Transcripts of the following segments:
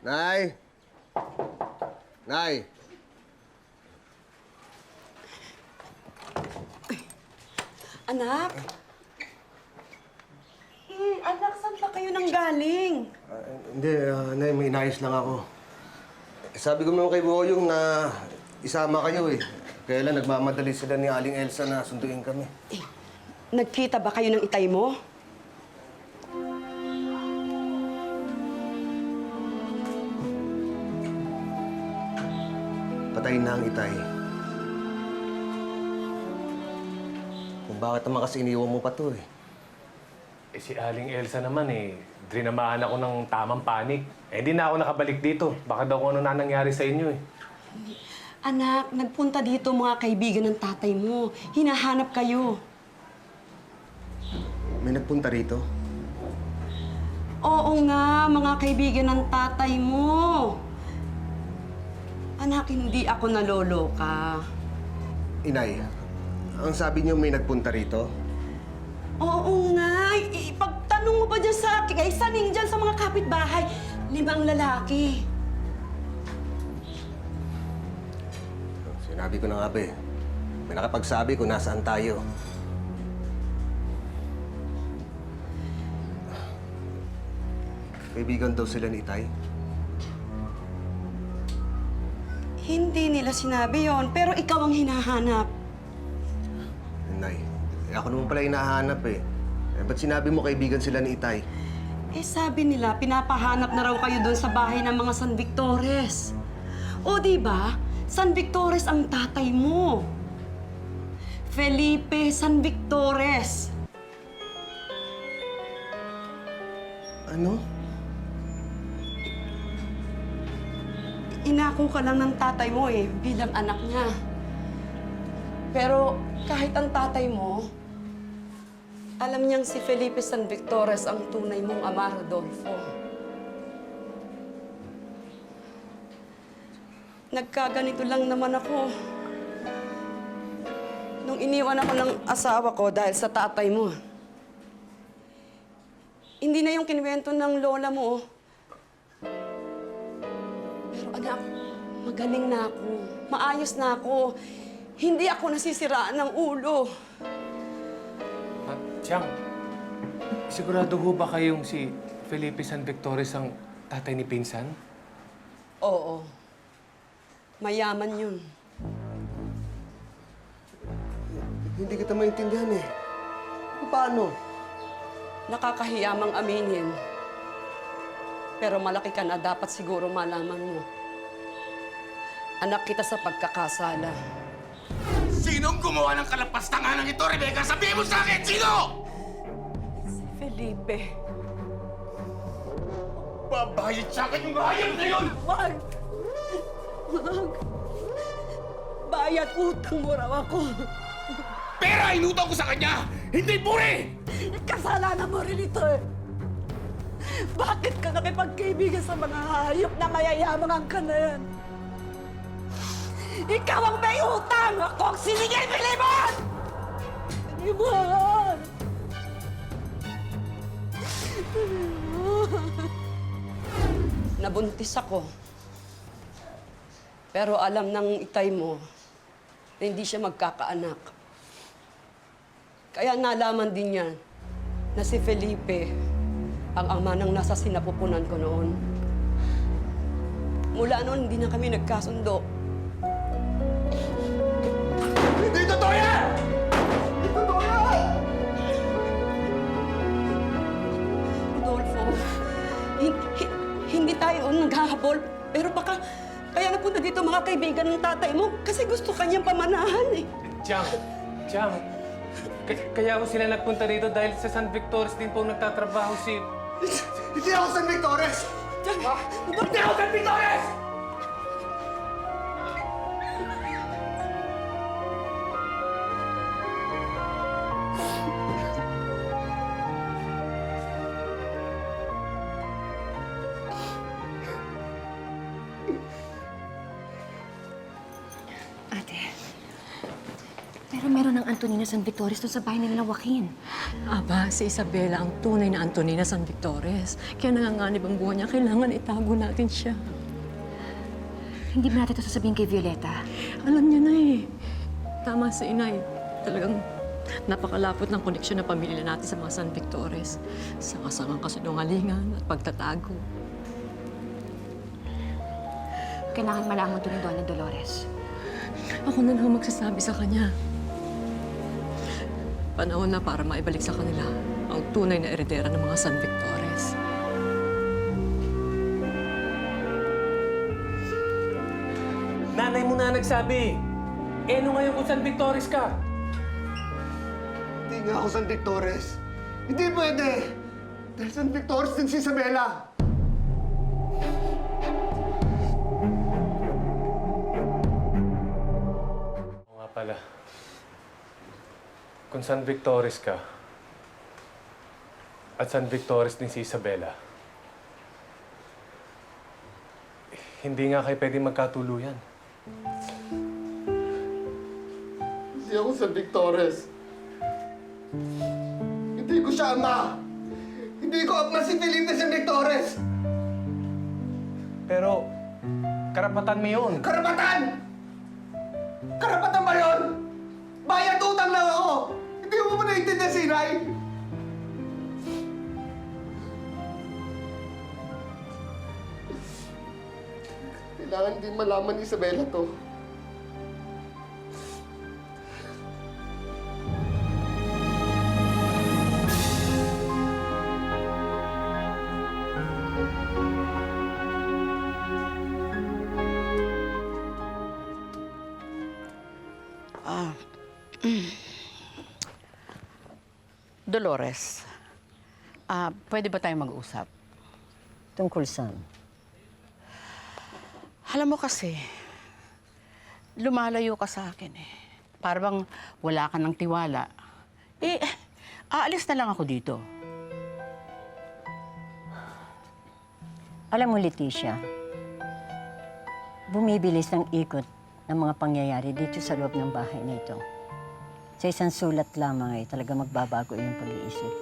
Nay! Nay! Anak? Anak, saan ba kayo nang galing? Hindi, Nay, may inayos lang ako. Sabi ko naman kay Boyong na isama kayo eh. Kaya lang nagmamadali sila ni Aling Elsa na sunduin kami. Nagkita ba kayo ng itay mo? Patayin na ang itay. Kung bakit naman kasi iniwan mo pa to eh. Eh si Aling Elsa naman drinamaan ako ng tamang panik. Di na ako nakabalik dito. Baka daw kung ano na nangyari sa inyo eh. Anak, nagpunta dito mga kaibigan ng tatay mo. Hinahanap kayo. May nagpunta rito. Oo nga, mga kaibigan ng tatay mo. Anak, hindi ako naloloka. Inay, ang sabi niyo may nagpunta rito? Oo nga, ipagtanong mo ba dyan sa akin? Ay, saning dyan sa mga kapitbahay. 5 lalaki. Sinabi ko na nga ba eh. May nakapagsabi kung nasaan tayo. Kaibigan daw sila ni Itay. Hindi nila sinabi yon, pero ikaw ang hinahanap. Nay, ako naman pala hinahanap eh. Ba't sinabi mo kaibigan sila ni Itay? Eh, sabi nila, pinapahanap na raw kayo doon sa bahay ng mga San Victores. O, di ba? San Victores ang tatay mo. Felipe San Victores. Ano? Inako ka lang ng tatay mo eh, bilang anak niya. Pero kahit ang tatay mo, alam niyang si Felipe San Victores ang tunay mong ama, Rodolfo. Nagkaganito lang naman ako. Nung iniwan ako ng asawa ko dahil sa tatay mo. Hindi na yung kinuwento ng lola mo. Pero anak, magaling na ako. Maayos na ako. Hindi ako nasisiraan ng ulo. Chang, sigurado ho ba kayong si Felipe San Victores ang tatay ni Pinsan? Oo. Mayaman yun. Hindi kita maintindihan eh. Paano? Nakakahiyamang aminin. Pero malaki ka na, dapat siguro malaman mo. Anak kita sa pagkakasala. Sinong gumawa ng kalapastangan ito, Rebecca? Sabihin mo sa akin, sino? Si Felipe. Babayad sa akin yung hayop na yun! Wag! Wag! Bayad utang mo raw ako. Pera inutang ko sa kanya! Hindi puri! Kasalanan mo rin ito eh. Bakit ka nakipagkaibigan sa mga hayop na mayayamang ang ka na yan? Ikaw ang may utang! Ako ang sinigil, Pilimon! Pilimon! Nabuntis ako. Pero alam ng itay mo na hindi siya magkakaanak. Kaya nalaman din niya na si Felipe ang ama ng nasa sinapupunan ko noon. Mula noon, hindi na kami nagkasundo. Hindi totoo yan! Hindi totoo yan! Rodolfo, hindi tayo naghahabol. Pero baka kaya napunta dito mga kaibigan ng tatay mo kasi gusto kanyang pamanahan eh. Chang, kaya ako sila nagpunta rito dahil sa San Victores din po nagtatrabaho si... Hindi ako San Victores! Hindi ako San Victores! Ate, pero meron ng Antonina San Victoris doon sa bahay nila Joaquin? Aba, si Isabela ang tunay na Antonina San Victoris. Kaya nanganganib ang buhay niya. Kailangan itago natin siya. Hindi ba natin ito sasabihin kay Violeta? Alam niya na eh. Tama si Inay. Talagang napakalapot ng koneksyon ng pamilya natin sa mga San Victoris. Sa kasamang kasinungalingan at pagtatago. Kailangan malaman ito ni Donna Dolores. Ako na lang magsasabi sa kanya. Panahon na para maibalik sa kanila ang tunay na eredera ng mga San Victoris. Nanay mo na nagsabi. Eh, ano ngayon kung San Victoris ka? Hindi nga ako San Victores. Hindi pwede! Dahil San Victores din si Isabela! Oo nga pala. Kung San Victoris ka, at San Victoris din si Isabela, hindi nga kayo pwede magkatuluyan. Hindi ako San Victores. Hindi ko siya ama! Hindi ko ama si Felipe San Victores! Pero, karapatan mo yun. Karapatan! Karapatan ba yun? Bayad utang lang ako! Hindi mo ba naiintindihan si Inay? Kailangan din malaman ni Isabela to. Dolores, pwede ba tayong mag-usap? Tungkol saan? Alam mo kasi, lumalayo ka sa akin eh. Para bang wala ka ng tiwala. Eh, aalis na lang ako dito. Alam mo, Leticia, bumibilis ng ikot ng mga pangyayari dito sa loob ng bahay na ito. Sa isang sulat lamang ay talaga magbabago iyong pag-iisip.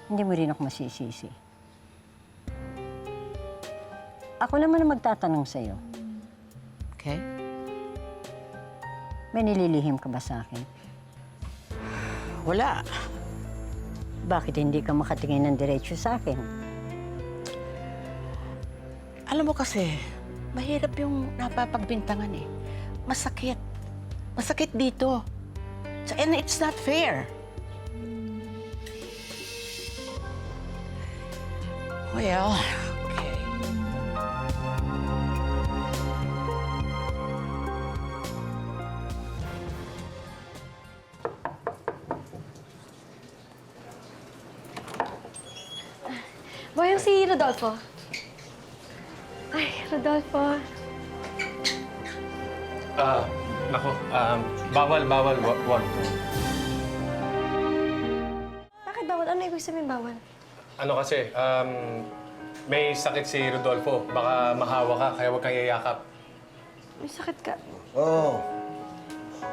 Hindi mo rin ako masisisi. Ako naman ang magtatanong sa'yo. Okay? May nililihim ka ba sa akin? Wala. Bakit hindi ka makatingin ng diretso sa akin? Alam mo kasi, mahirap yung napapagbintangan eh. Masakit. Masakit dito. And it's not fair. Well, okay. Boyong si Rodolfo. Ay, Rodolfo. Nako, bawal. Wag. Bakit bawal? Ano ibig sabihin bawal? Ano kasi, may sakit si Rodolfo. Baka mahawa ka, kaya huwag kang yayakap. May sakit ka. Oo.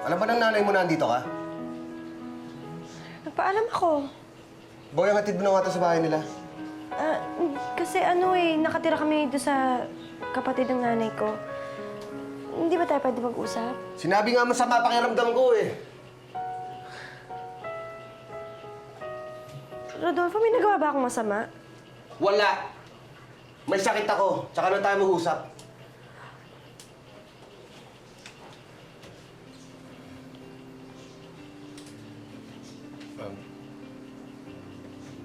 Alam ba ng nanay mo na andito ka? Nagpaalam ako. Boy, ang hatid mo na nga sa bahay nila. Kasi nakatira kami doon sa kapatid ng nanay ko. Hindi ba tayo pwede mag-usap? Sinabi nga masama pakiramdam ko eh. Rodolfo, may nagawa ba akong masama? Wala. May sakit ako. Tsaka na tayo mag-usap.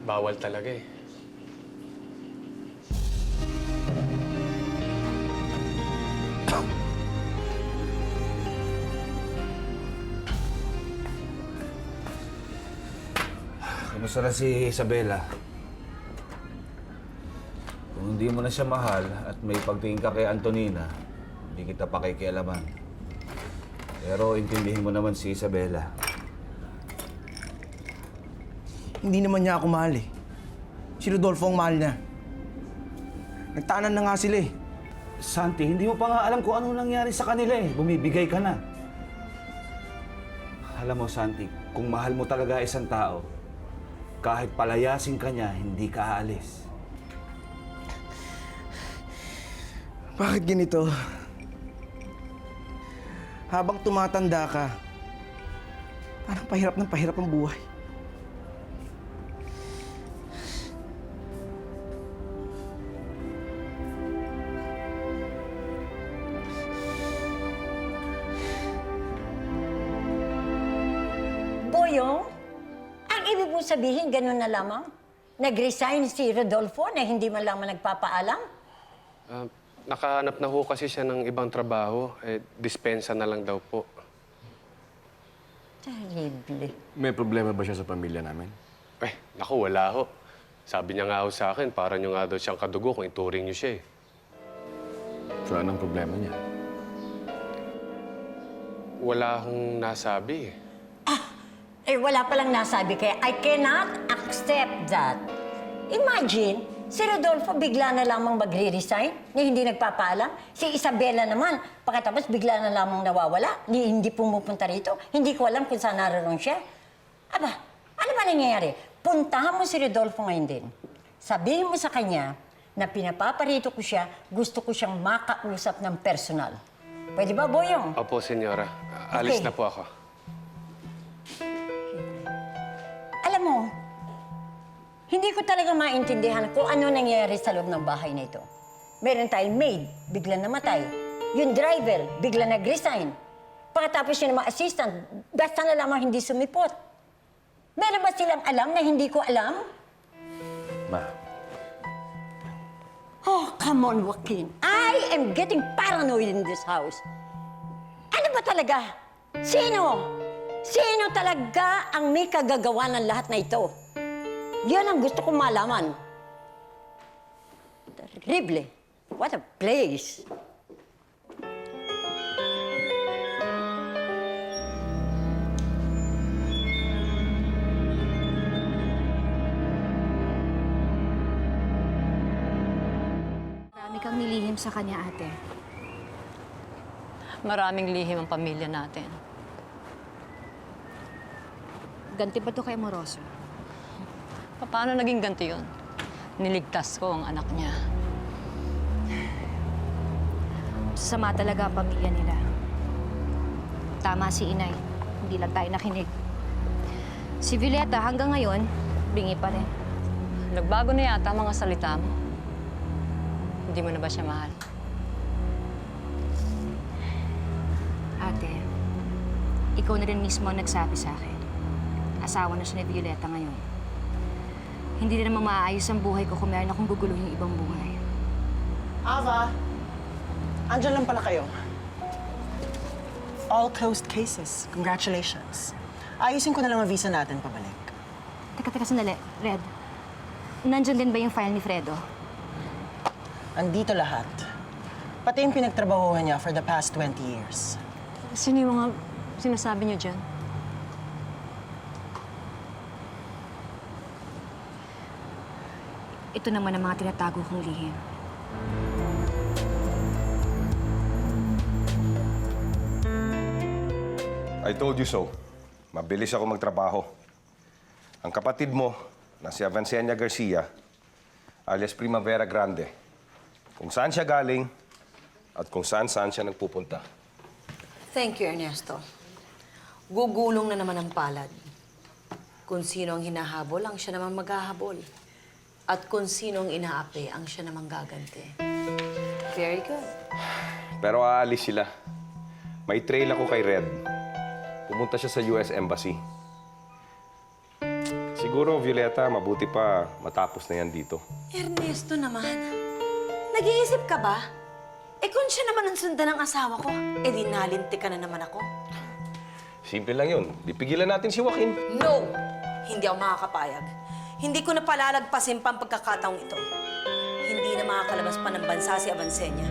Bawal talaga eh. Kamusta na si Isabela? Kung hindi mo na siya mahal at may pagtingin ka kay Antonina, hindi kita pakikialaman. Pero intindihin mo naman si Isabela. Hindi naman niya ako mahal eh. Si Rodolfo ang mahal niya. Nagtaanan na nga sila eh. Santi, hindi mo pa nga alam kung ano nangyari sa kanila eh. Bumibigay ka na. Alam mo, Santi, kung mahal mo talaga isang tao, kahit palayasin ka niya, hindi ka aalis. Bakit ganito? Habang tumatanda ka, parang pahirap ang buhay. Boyong, ang ibig mong sabihin, ganun na lamang? Nag-resign si Rodolfo na hindi man lamang nagpapaalam? Nakahanap na ho kasi siya ng ibang trabaho. Dispensa na lang daw po. Terrible. May problema ba siya sa pamilya namin? Naku, wala ho. Sabi niya nga ho sa akin, para niyo nga daw siyang kadugo kung ituring niyo siya eh. So, anong problema niya? Wala hong nasabi eh. Wala palang nasabi kaya I cannot accept that. Imagine, si Rodolfo bigla na lamang magre-resign na hindi nagpapaalam. Si Isabela naman, pagkatapos bigla na lamang nawawala, hindi pumupunta rito. Hindi ko alam kung saan naroon siya. Aba, ano ba nangyayari? Puntahan mo si Rodolfo ngayon din. Sabihin mo sa kanya na pinapaparito ko siya, gusto ko siyang makausap ng personal. Pwede ba, Boyong? Opo, senyora. Alis Okay. na po ako. Alam mo, hindi ko talaga maintindihan kung ano nangyayari sa loob ng bahay na ito. Meron tayong maid, bigla namatay. Yung driver, bigla nag-resign. Pagkatapos yung mga assistant, basta na lamang hindi sumipot. Meron ba silang alam na hindi ko alam? Ma, Oh, come on, Joaquin. I am getting paranoid in this house. Ano ba talaga? Sino? Sino talaga ang may kagagawa ng lahat na ito? Yan ang gusto kong malaman. Terrible. What a place. Marami kang nilihim sa kanya, ate. Maraming lihim ang pamilya natin. Ganti ba to kay Moroso? Paano naging ganti yun? Niligtas ko ang anak niya. Sama talaga ang pamilya nila. Tama si Inay. Hindi lang tayo nakinig. Si Violeta hanggang ngayon, bingi pa rin. Nagbago na yata ang mga salita mo. Hindi mo na ba siya mahal? Ate, ikaw na rin mismo ang nagsabi sa akin. Asawa na siya ni Violeta ngayon. Hindi na naman maaayos ang buhay ko kung meron akong guguluhin yung ibang buhay. Ava, andyan lang pala kayo. All closed cases. Congratulations. Ayusin ko na lang ang visa natin pabalik. Teka, sandali. Red, nandyan din ba yung file ni Fredo? Andito lahat. Pati yung pinagtrabahuhan niya for the past 20 years. Sino yung mga sinasabi niyo dyan? Ito naman ang mga tinatago kong lihim. I told you so. Mabilis ako magtrabaho. Ang kapatid mo, na si Avancenia Garcia, alias Primavera Grande, kung saan siya galing at kung saan siya nagpupunta. Thank you, Ernesto. Gugulong na naman ang palad. Kung sino ang hinahabol, ang siya naman maghahabol. At kung sino ang inaapi, ang siya naman gaganti. Very good. Pero aalis sila. May trail ako kay Red. Pumunta siya sa US Embassy. Siguro, Violeta, mabuti pa matapos na yan dito. Ernesto naman, nag-iisip ka ba? Kung siya naman ang sundan ng asawa ko, di nalinti ka na naman ako. Simple lang yun. Pipigilan natin si Joaquin. No! Hindi ako makakapayag. Hindi ko na palalagpasin pa ang pagkakataong ito. Hindi na makakalabas pa ng bansa si Avancenia.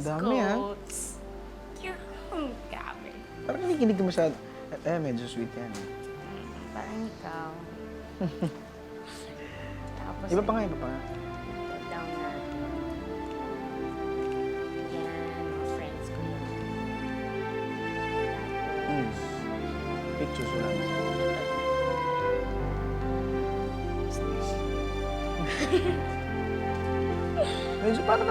Ang dami, ha? Parang nakikinig ka masyado. Medyo sweet yan. Parang ikaw. Tapos, Iba pa nga. down natin. pictures, wala na. Medyo parang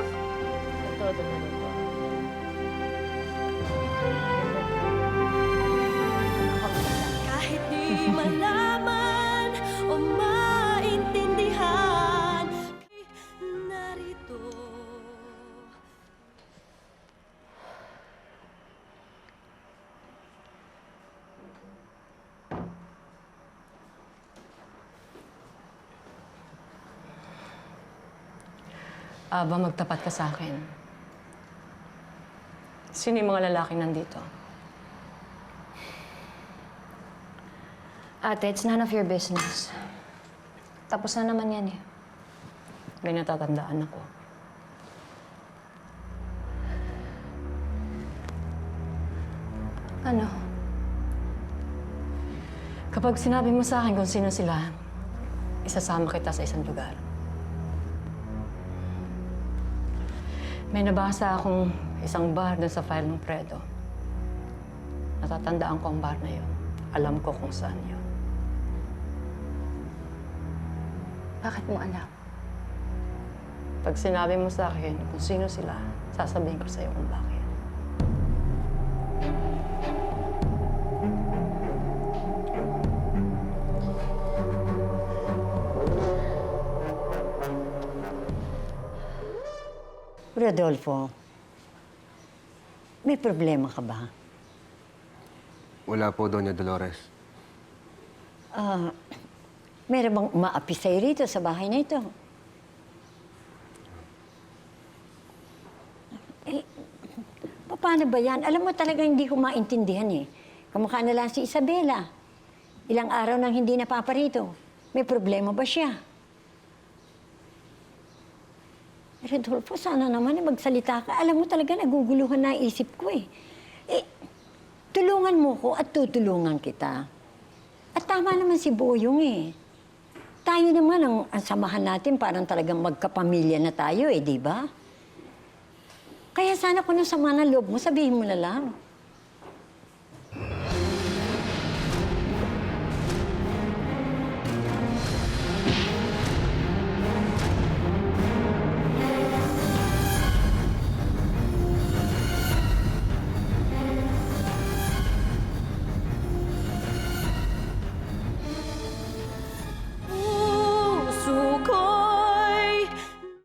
Kahit di malaman o maintindihan, narito. Aba, magtapat ka sa akin. Sino yung mga lalaking nandito? Ate, it's none of your business. Tapos na naman yan eh. May natatandaan ako. Ano? Kapag sinabi mo sa akin kung sino sila, isasama kita sa isang lugar. May nabasa akong isang bar doon sa file ng Fredo. Natatandaan ko ang bar na yun. Alam ko kung saan yun. Bakit mo alam? Pag sinabi mo sa akin kung sino sila, sasabihin ko sa'yo kung bakit. Rodolfo, may problema ka ba? Wala po, Doña Dolores. Meron bang umaapi sa'yo rito sa bahay na ito? Paano ba yan? Alam mo talaga hindi ko maintindihan eh. Kamukha na lang si Isabela. Ilang araw nang hindi napaparito. May problema ba siya? Rodolfo, sana naman magsalita ka. Alam mo talaga, naguguluhan na isip ko eh. Tulungan mo ko at tutulungan kita. At tama naman si Boyong eh. Tayo naman ang samahan natin, parang talagang magkapamilya na tayo eh, di ba? Kaya sana kung ano sama ng loob mo, sabihin mo na lang.